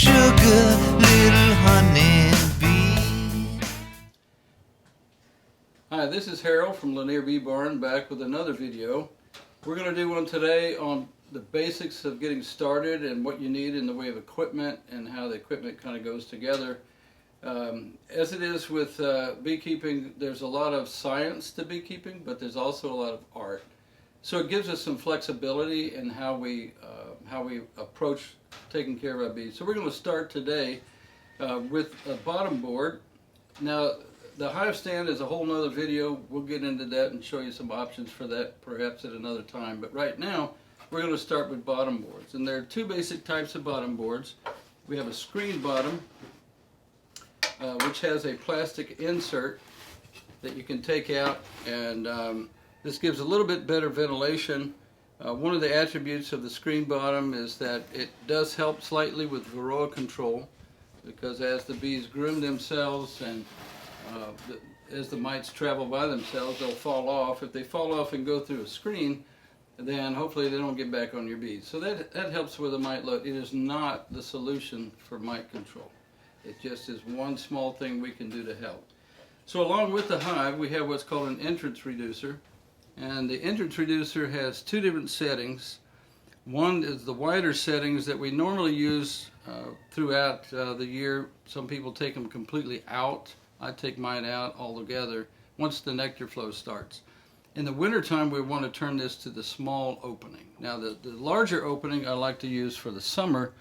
sugar little honeybee. Hi, this is Harold from Lanier Bee Barn, back with another video. We're going to do one today on the basics of getting started and what you need in the way of equipment and how the equipment kind of goes together. As it is with beekeeping, there's a lot of science to beekeeping, but there's also a lot of art. So it gives us some flexibility in how we approach taking care of our bees. So we're going to start today with a bottom board. Now, the hive stand is a whole nother video. We'll get into that and show you some options for that perhaps at another time. But right now, we're going to start with bottom boards. And there are two basic types of bottom boards. We have a screen bottom, which has a plastic insert that you can take out, and this gives a little bit better ventilation. One of the attributes of the screen bottom is that it does help slightly with varroa control, because as the bees groom themselves and as the mites travel by themselves, they'll fall off. If they fall off and go through a screen, then hopefully they don't get back on your bees. So that helps with the mite load. It is not the solution for mite control. It just is one small thing we can do to help. So along with the hive, we have what's called an entrance reducer. And the entrance reducer has two different settings. One is the wider settings that we normally use throughout the year. Some people take them completely out. I take mine out altogether once the nectar flow starts. In the wintertime, we want to turn this to the small opening. Now, the larger opening I like to use for the summer,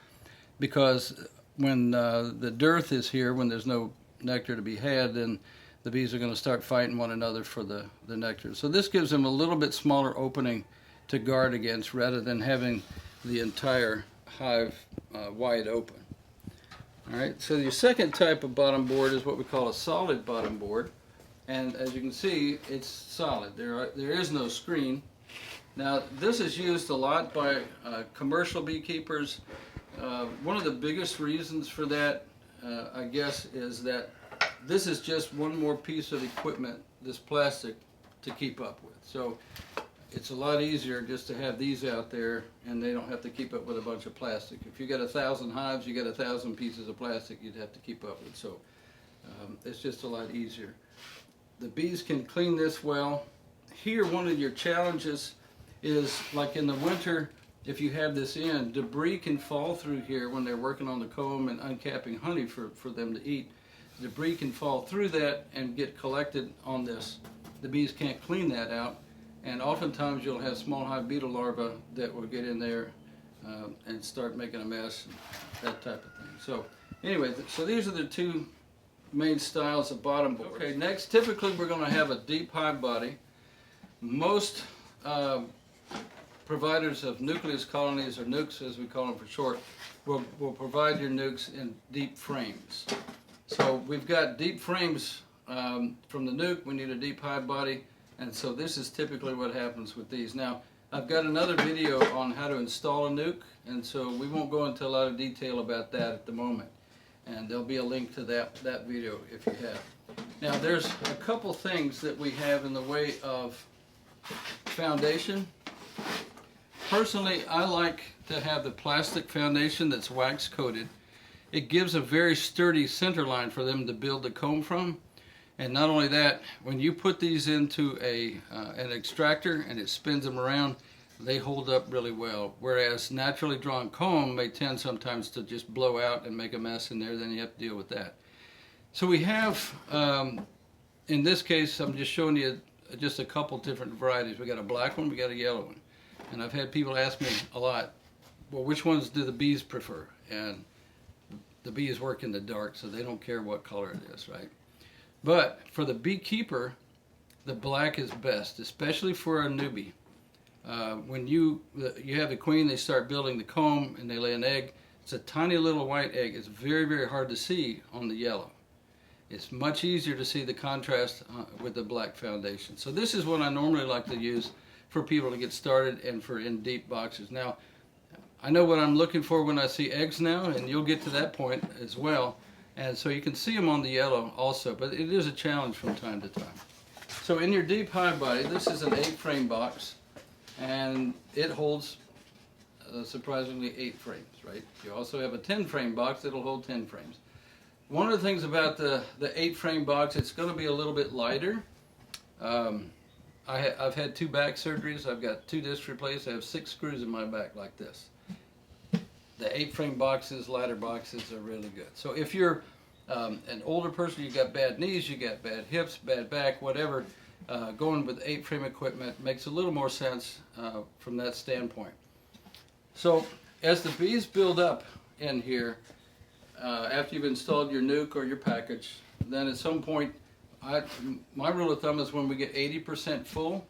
because when the dearth is here, when there's no nectar to be had, then the bees are going to start fighting one another for the nectar. So this gives them a little bit smaller opening to guard against, rather than having the entire hive wide open. All right, so your second type of bottom board is what we call a solid bottom board. And as you can see, it's solid. There is no screen. Now, this is used a lot by commercial beekeepers. One of the biggest reasons for that, I guess, is that this is just one more piece of equipment, this plastic, to keep up with. So it's a lot easier just to have these out there, and they don't have to keep up with a bunch of plastic. If you got 1,000 hives, you got 1,000 pieces of plastic you'd have to keep up with. So it's just a lot easier. The bees can clean this well. Here, one of your challenges is, like in the winter, if you have this in, debris can fall through here when they're working on the comb and uncapping honey for them to eat. Debris can fall through that and get collected on this. The bees can't clean that out, and oftentimes you'll have small hive beetle larvae that will get in there and start making a mess, and that type of thing. So anyway, so these are the two main styles of bottom boards. Okay, next, typically we're going to have a deep hive body. Most providers of nucleus colonies, or nukes as we call them for short, will provide your nukes in deep frames. So we've got deep frames from the nuke. We need a deep hive body, and so this is typically what happens with these. Now, I've got another video on how to install a nuke, and so we won't go into a lot of detail about that at the moment. And there'll be a link to that video if you have. Now, there's a couple things that we have in the way of foundation. Personally, I like to have the plastic foundation that's wax coated. It gives a very sturdy center line for them to build the comb from. And not only that, when you put these into an extractor and it spins them around, they hold up really well. Whereas naturally drawn comb may tend sometimes to just blow out and make a mess in there, then you have to deal with that. So we have, in this case, I'm just showing you just a couple different varieties. We got a black one, we got a yellow one. And I've had people ask me a lot, well, which ones do the bees prefer? And the bees work in the dark, so they don't care what color it is, right? But for the beekeeper, the black is best, especially for a newbie. When you have the queen, they start building the comb and they lay an egg. It's a tiny little white egg. It's very, very hard to see on the yellow. It's much easier to see the contrast with the black foundation. So this is what I normally like to use for people to get started and for in deep boxes. Now, I know what I'm looking for when I see eggs now, and you'll get to that point as well. And so you can see them on the yellow also, but it is a challenge from time to time. So in your deep hive body, this is an 8-frame box, and it holds surprisingly 8 frames, right? You also have a 10 frame box that'll hold 10 frames. One of the things about the 8 frame box, it's going to be a little bit lighter. I've had 2 back surgeries. I've got 2 discs replaced. I have 6 screws in my back like this. The 8 frame boxes, lighter boxes are really good. So if you're an older person, you got bad knees, you got bad hips, bad back, whatever, going with 8 frame equipment makes a little more sense from that standpoint. So as the bees build up in here, after you've installed your nuke or your package, then at some point, my rule of thumb is when we get 80% full,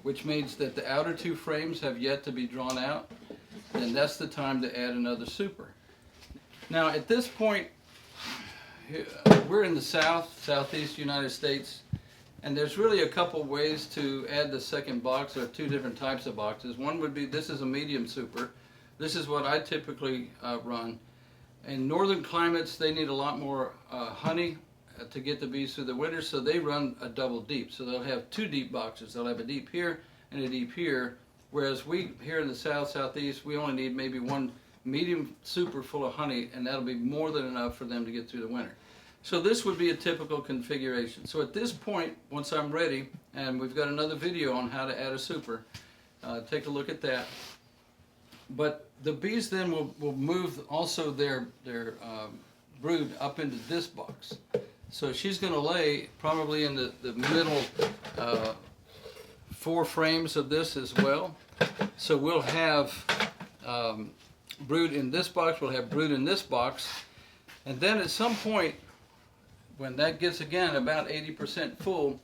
which means that the outer 2 frames have yet to be drawn out, then that's the time to add another super. Now at this point, we're in the southeast United States, and there's really a couple ways to add the second box. There are 2 different types of boxes. One would be, this is a medium super. This is what I typically run. In northern climates, they need a lot more honey to get the bees through the winter, so they run a double deep. So they'll have 2 deep boxes. They'll have a deep here and a deep here, whereas we here in the southeast, we only need maybe 1 medium super full of honey, and that'll be more than enough for them to get through the winter. So this would be a typical configuration. So at this point, once I'm ready, and we've got another video on how to add a super, take a look at that. But the bees then will move also their brood up into this box. So she's going to lay probably in the middle 4 frames of this as well. So we'll have brood in this box, we'll have brood in this box, and then at some point, when that gets again about 80% full,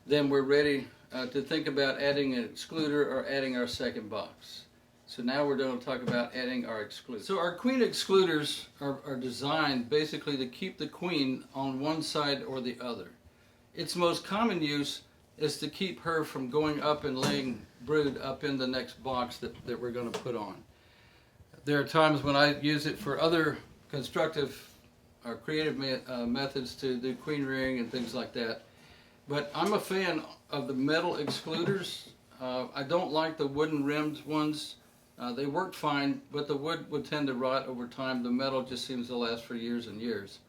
then we're ready to think about adding an excluder or adding our second box. So now we're going to talk about adding our excluders. So our queen excluders are designed basically to keep the queen on one side or the other. Its most common use is to keep her from going up and laying brood up in the next box that we're going to put on. There are times when I use it for other constructive or creative methods to do queen rearing and things like that. But I'm a fan of the metal excluders. I don't like the wooden rimmed ones. They work fine, but the wood would tend to rot over time. The metal just seems to last for years and years.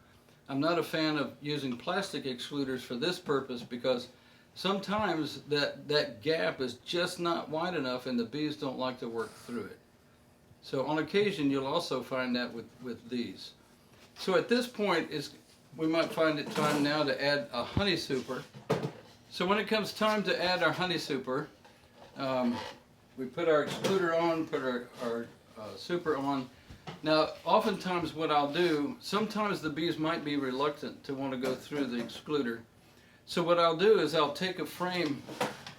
I'm not a fan of using plastic excluders for this purpose because sometimes that gap is just not wide enough and the bees don't like to work through it. So on occasion you'll also find that with these. So at this point we might find it time now to add a honey super. So when it comes time to add our honey super, we put our excluder on, put our super on. Now, oftentimes what I'll do, sometimes the bees might be reluctant to want to go through the excluder. So what I'll do is I'll take a frame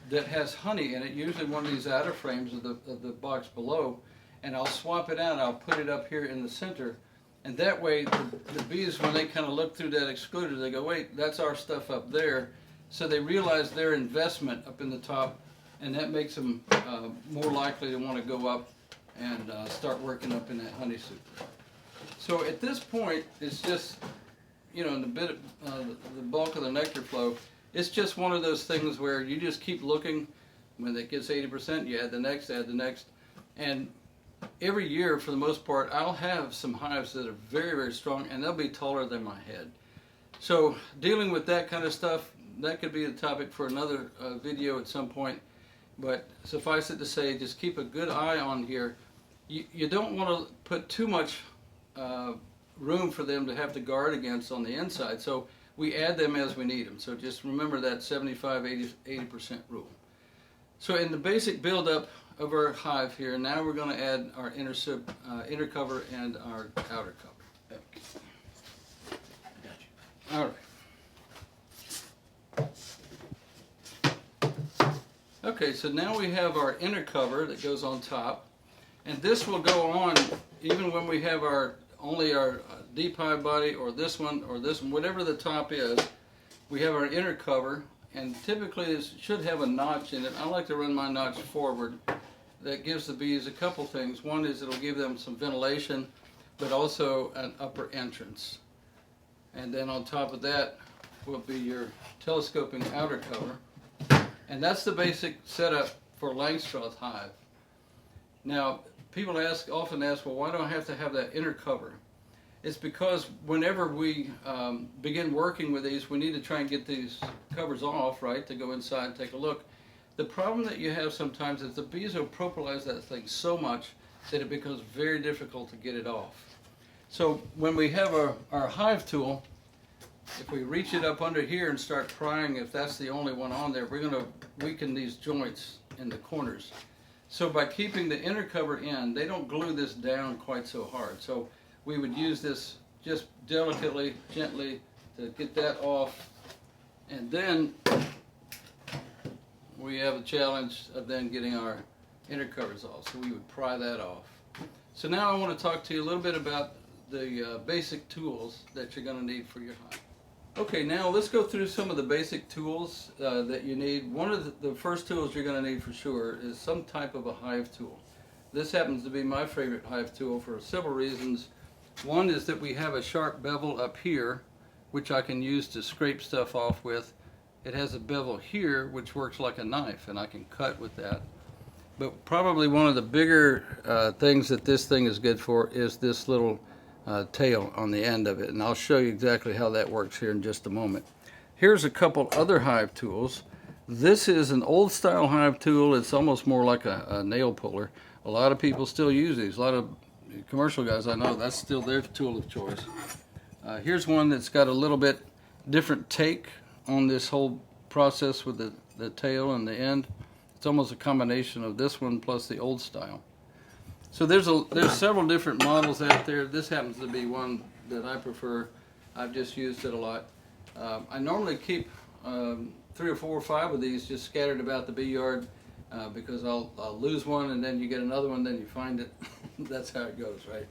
that has honey in it, usually one of these outer frames of the box below, and I'll swap it out. I'll put it up here in the center. And that way, the bees, when they kind of look through that excluder, they go, wait, that's our stuff up there. So they realize their investment up in the top, and that makes them more likely to want to go up and start working up in that honey super. So at this point, it's just, in the bulk of the nectar flow, it's just one of those things where you just keep looking. When it gets 80%, you add the next, and every year, for the most part, I'll have some hives that are very, very strong, and they'll be taller than my head. So dealing with that kind of stuff, that could be the topic for another video at some point. But suffice it to say, just keep a good eye on here. You don't want to put too much room for them to have to guard against on the inside. So we add them as we need them. So just remember that 75-80% rule. So in the basic buildup of our hive here, now we're going to add our inner cover and our outer cover. Okay. All right. Okay, so now we have our inner cover that goes on top, and this will go on even when we have only our deep hive body or this one, whatever the top is. We have our inner cover, and typically this should have a notch in it. I like to run my notch forward. That gives the bees a couple things. One is it'll give them some ventilation, but also an upper entrance. And then on top of that will be your telescoping outer cover. And that's the basic setup for Langstroth hive. Now, people often ask, well, why do I have to have that inner cover? It's because whenever we begin working with these, we need to try and get these covers off, right, to go inside and take a look. The problem that you have sometimes is the bees will propolize that thing so much that it becomes very difficult to get it off. So when we have our hive tool, if we reach it up under here and start prying, if that's the only one on there, we're going to weaken these joints in the corners. So by keeping the inner cover in, they don't glue this down quite so hard. So we would use this just delicately, gently to get that off. And then we have a challenge of then getting our inner covers off. So we would pry that off. So now I want to talk to you a little bit about the basic tools that you're going to need for your hive. Okay, now let's go through some of the basic tools that you need. One of the first tools you're going to need for sure is some type of a hive tool. This happens to be my favorite hive tool for several reasons. One is that we have a sharp bevel up here, which I can use to scrape stuff off with. It has a bevel here, which works like a knife, and I can cut with that. But probably one of the bigger things that this thing is good for is this little tail on the end of it, and I'll show you exactly how that works here in just a moment. Here's a couple other hive tools. This is an old style hive tool. It's almost more like a nail puller. A lot of people still use these. A lot of commercial guys I know, that's still their tool of choice. Here's one that's got a little bit different take on this whole process with the tail and the end. It's almost a combination of this one plus the old style. So there's several different models out there. This happens to be one that I prefer. I've just used it a lot. I normally keep 3 or 4 or 5 of these just scattered about the bee yard because I'll lose one and then you get another one, then you find it. That's how it goes, right?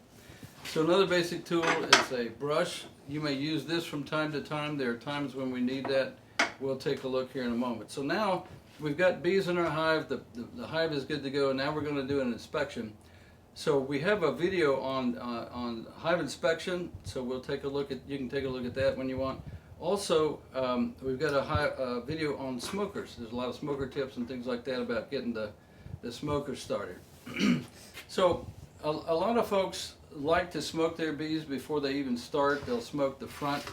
So another basic tool is a brush. You may use this from time to time. There are times when we need that. We'll take a look here in a moment. So now we've got bees in our hive. The hive is good to go. Now we're going to do an inspection. So we have a video on hive inspection. So we'll take a look at. You can take a look at that when you want. Also, we've got a video on smokers. There's a lot of smoker tips and things like that about getting the smoker started. So a lot of folks like to smoke their bees before they even start. They'll smoke the front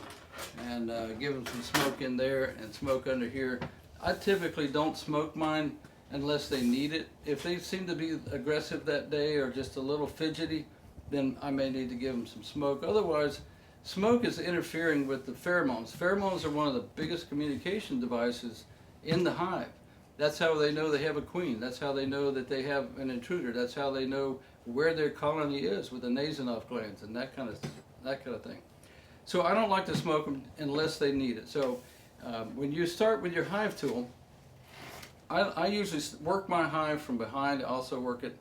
and give them some smoke in there and smoke under here. I typically don't smoke mine unless they need it. If they seem to be aggressive that day or just a little fidgety, then I may need to give them some smoke. Otherwise, smoke is interfering with the pheromones. Pheromones are one of the biggest communication devices in the hive. That's how they know they have a queen. That's how they know that they have an intruder. That's how they know where their colony is with the Nasonoff glands and that kind of thing. So I don't like to smoke them unless they need it. So when you start with your hive tool, I usually work my hive from behind. I also work it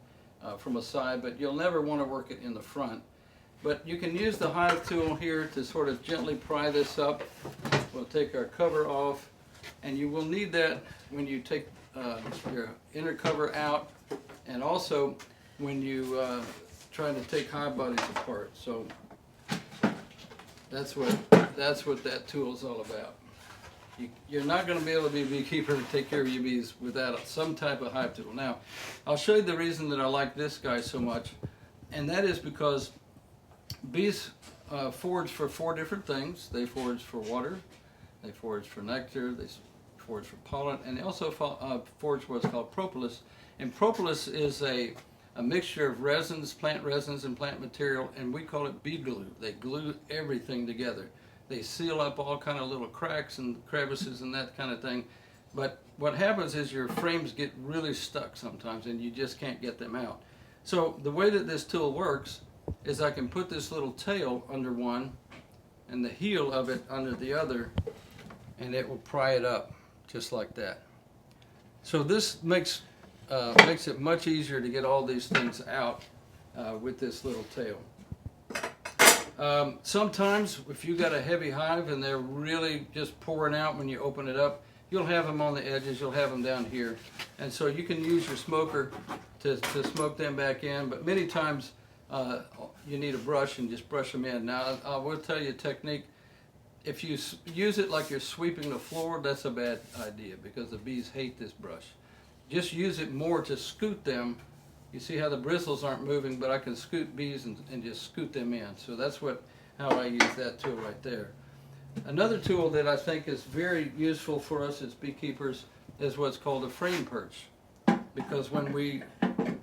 from a side, but you'll never want to work it in the front. But you can use the hive tool here to sort of gently pry this up. We'll take our cover off, and you will need that when you take your inner cover out, and also when you try to take hive bodies apart. So that's what that tool is all about. You're not going to be able to be a beekeeper to take care of your bees without some type of hive tool. Now, I'll show you the reason that I like this guy so much, and that is because bees forage for 4 different things. They forage for water, they forage for nectar, they forage for pollen, and they also forage what's called propolis. And propolis is a mixture of resins, plant resins, and plant material, and we call it bee glue. They glue everything together. They seal up all kind of little cracks and crevices and that kind of thing. But what happens is your frames get really stuck sometimes, and you just can't get them out. So the way that this tool works is I can put this little tail under one and the heel of it under the other, and it will pry it up just like that. So this makes it much easier to get all these things out with this little tail. Sometimes if you got a heavy hive and they're really just pouring out when you open it up, you'll have them on the edges, you'll have them down here, and so you can use your smoker to smoke them back in. But many times you need a brush and just brush them in. Now I will tell you a technique. If you use it like you're sweeping the floor, that's a bad idea because the bees hate this brush. Just use it more to scoot them You see how the bristles aren't moving, but I can scoot bees and just scoot them in. So that's how I use that tool right there. Another tool that I think is very useful for us as beekeepers is what's called a frame perch. Because when we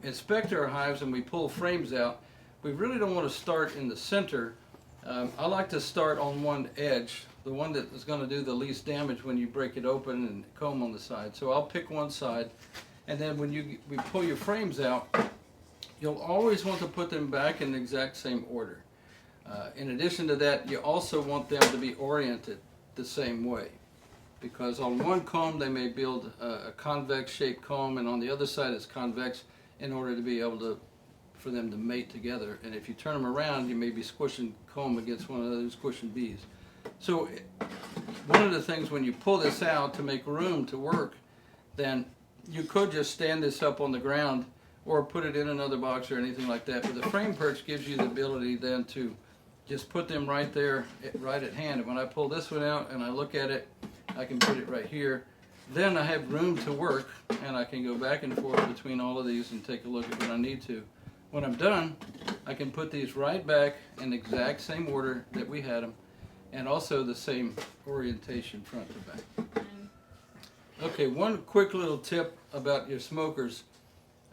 inspect our hives and we pull frames out, we really don't want to start in the center. I like to start on one edge, the one that is going to do the least damage when you break it open and comb on the side. So I'll pick one side, and then when we pull your frames out, you'll always want to put them back in the exact same order. In addition to that, you also want them to be oriented the same way, because on one comb they may build a convex shaped comb, and on the other side it's convex, in order to be able for them to mate together. And if you turn them around, you may be squishing comb against one another, squishing bees. So one of the things when you pull this out to make room to work, then you could just stand this up on the ground or put it in another box or anything like that. But the frame perch gives you the ability then to just put them right there, right at hand. And when I pull this one out and I look at it, I can put it right here. Then I have room to work, and I can go back and forth between all of these and take a look at what I need to. When I'm done, I can put these right back in the exact same order that we had them, and also the same orientation front to back. Okay, one quick little tip about your smokers.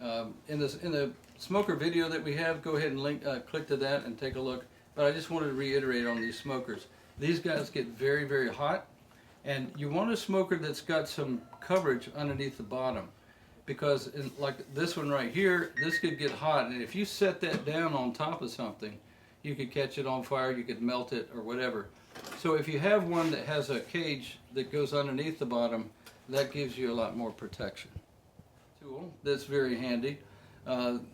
In the smoker video that we have, go ahead and click to that and take a look. But I just wanted to reiterate on these smokers. These guys get very, very hot, and you want a smoker that's got some coverage underneath the bottom, because like this one right here, this could get hot, and if you set that down on top of something, you could catch it on fire, you could melt it or whatever. So if you have one that has a cage that goes underneath the bottom, that gives you a lot more protection. Tool that's very handy.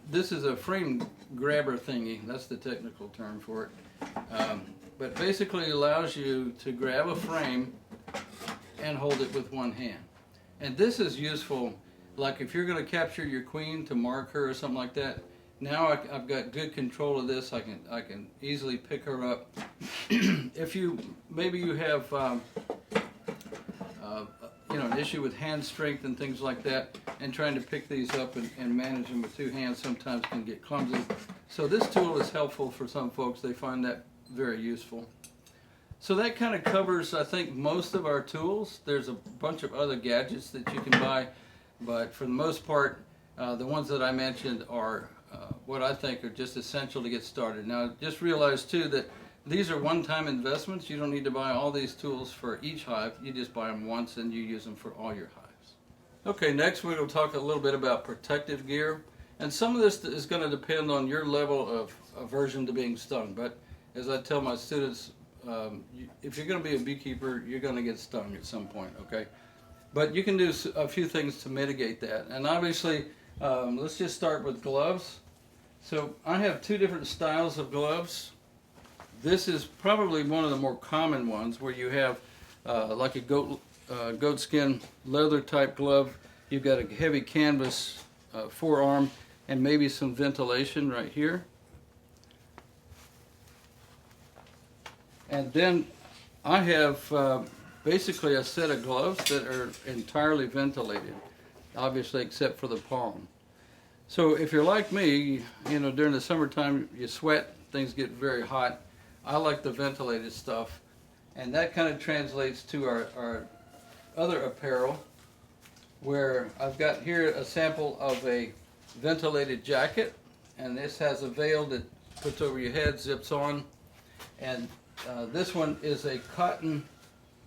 This is a frame grabber thingy, that's the technical term for it. But basically allows you to grab a frame and hold it with one hand. And this is useful, like if you're going to capture your queen to mark her or something like that. Now I've got good control of this. I can easily pick her up. If maybe you have an issue with hand strength and things like that, and trying to pick these up and manage them with two hands sometimes can get clumsy. So this tool is helpful for some folks. They find that very useful. So that kind of covers, I think, most of our tools. There's a bunch of other gadgets that you can buy, but for the most part, the ones that I mentioned are what I think are just essential to get started. Now, just realize too that these are one-time investments. You don't need to buy all these tools for each hive. You just buy them once and you use them for all your hives. Okay, next we're going to talk a little bit about protective gear. And some of this is going to depend on your level of aversion to being stung. But as I tell my students, if you're going to be a beekeeper, you're going to get stung at some point, okay? But you can do a few things to mitigate that. And obviously, let's just start with gloves. So I have two different styles of gloves. This is probably one of the more common ones, where you have like a goat skin leather type glove. You've got a heavy canvas forearm and maybe some ventilation right here. And then I have basically a set of gloves that are entirely ventilated, obviously except for the palm. So if you're like me, during the summertime you sweat, things get very hot. I like the ventilated stuff, and that kind of translates to our other apparel, where I've got here a sample of a ventilated jacket, and this has a veil that puts over your head, zips on, and this one is a cotton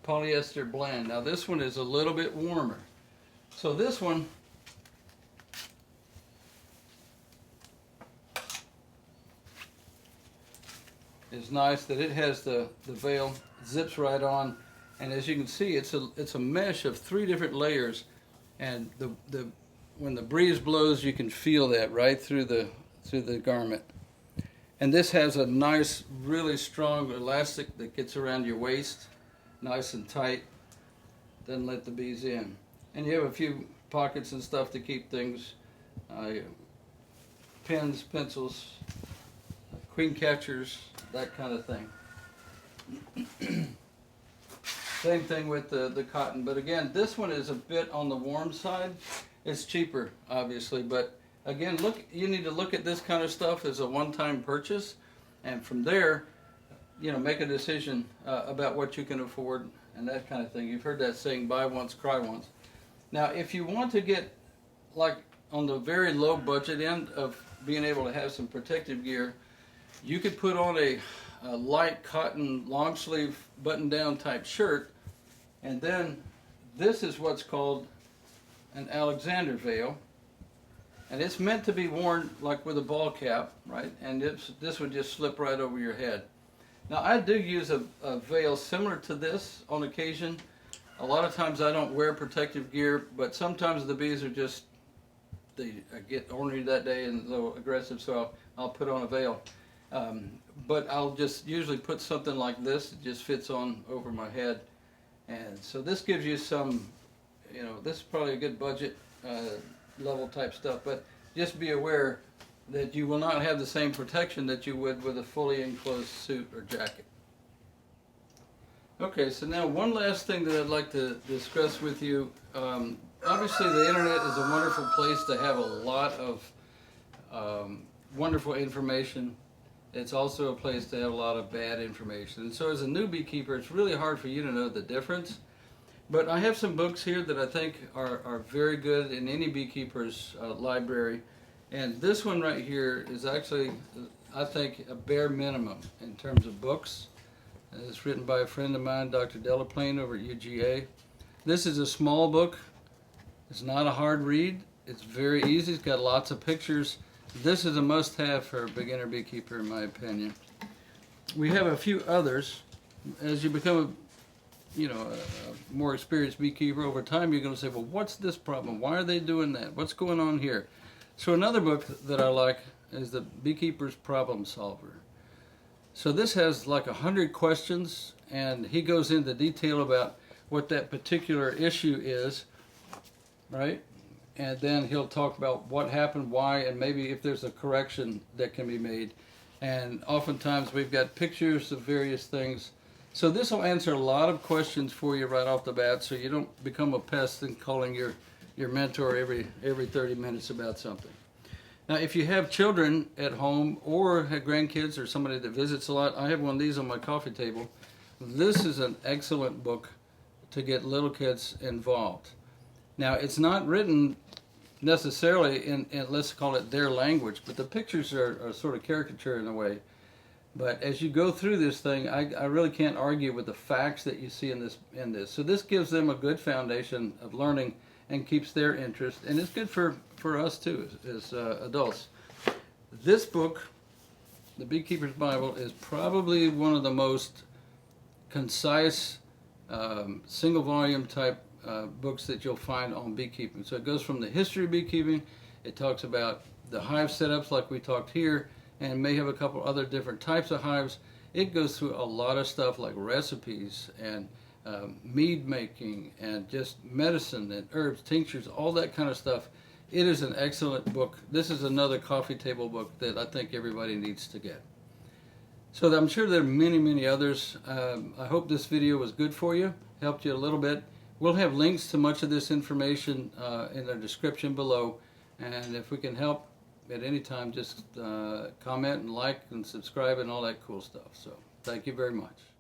polyester blend. Now this one is a little bit warmer. So this one is nice that it has the veil, zips right on, and as you can see, it's a mesh of 3 different layers, and when the breeze blows, you can feel that right through the garment. And this has a nice, really strong elastic that gets around your waist, nice and tight, doesn't let the bees in. And you have a few pockets and stuff to keep things, pens, pencils, queen catchers, that kind of thing. Same thing with the cotton, but again, this one is a bit on the warm side. It's cheaper, obviously, but again, you need to look at this kind of stuff as a one-time purchase, and from there, make a decision about what you can afford and that kind of thing. You've heard that saying, buy once, cry once. Now, if you want to get like on the very low budget end of being able to have some protective gear, you could put on a light cotton long sleeve button down type shirt, and then this is what's called an Alexander veil, and it's meant to be worn like with a ball cap, right? And this would just slip right over your head. Now, I do use a veil similar to this on occasion. A lot of times I don't wear protective gear, but sometimes the bees are just, they get ornery that day and a little aggressive, so I'll put on a veil. But I'll just usually put something like this. It just fits on over my head. And so this gives you some, this is probably a good budget level type stuff, but just be aware that you will not have the same protection that you would with a fully enclosed suit or jacket. Okay, so now one last thing that I'd like to discuss with you. Obviously the internet is a wonderful place to have a lot of wonderful information. It's also a place to have a lot of bad information. And so as a new beekeeper, it's really hard for you to know the difference. But I have some books here that I think are very good in any beekeeper's library. And this one right here is actually, I think, a bare minimum in terms of books. It's written by a friend of mine, Dr. Delaplane over at UGA. This is a small book. It's not a hard read. It's very easy. It's got lots of pictures. This is a must-have for a beginner beekeeper, in my opinion. We have a few others. As you become a more experienced beekeeper over time, you're going to say, well, what's this problem? Why are they doing that? What's going on here? So another book that I like is The Beekeeper's Problem Solver. So this has like 100 questions, and he goes into detail about what that particular issue is, right? And then he'll talk about what happened, why, and maybe if there's a correction that can be made. And oftentimes we've got pictures of various things. So this will answer a lot of questions for you right off the bat, so you don't become a pest and calling your mentor every 30 minutes about something. Now, if you have children at home or have grandkids or somebody that visits a lot, I have one of these on my coffee table. This is an excellent book to get little kids involved. Now, it's not written necessarily in let's call it their language, but the pictures are sort of caricature in a way. But as you go through this thing, I really can't argue with the facts that you see in this. So this gives them a good foundation of learning and keeps their interest, and it's good for us too as adults. This book, The Beekeeper's Bible, is probably one of the most concise single volume type books that you'll find on beekeeping. So it goes from the history of beekeeping, it talks about the hive setups like we talked here, and may have a couple other different types of hives. It goes through a lot of stuff like recipes and mead making and just medicine and herbs, tinctures, all that kind of stuff. It is an excellent book. This is another coffee table book that I think everybody needs to get. So I'm sure there are many, many others. I hope this video was good for you, helped you a little bit. We'll have links to much of this information in the description below, and if we can help at any time, just comment and like and subscribe and all that cool stuff. So thank you very much.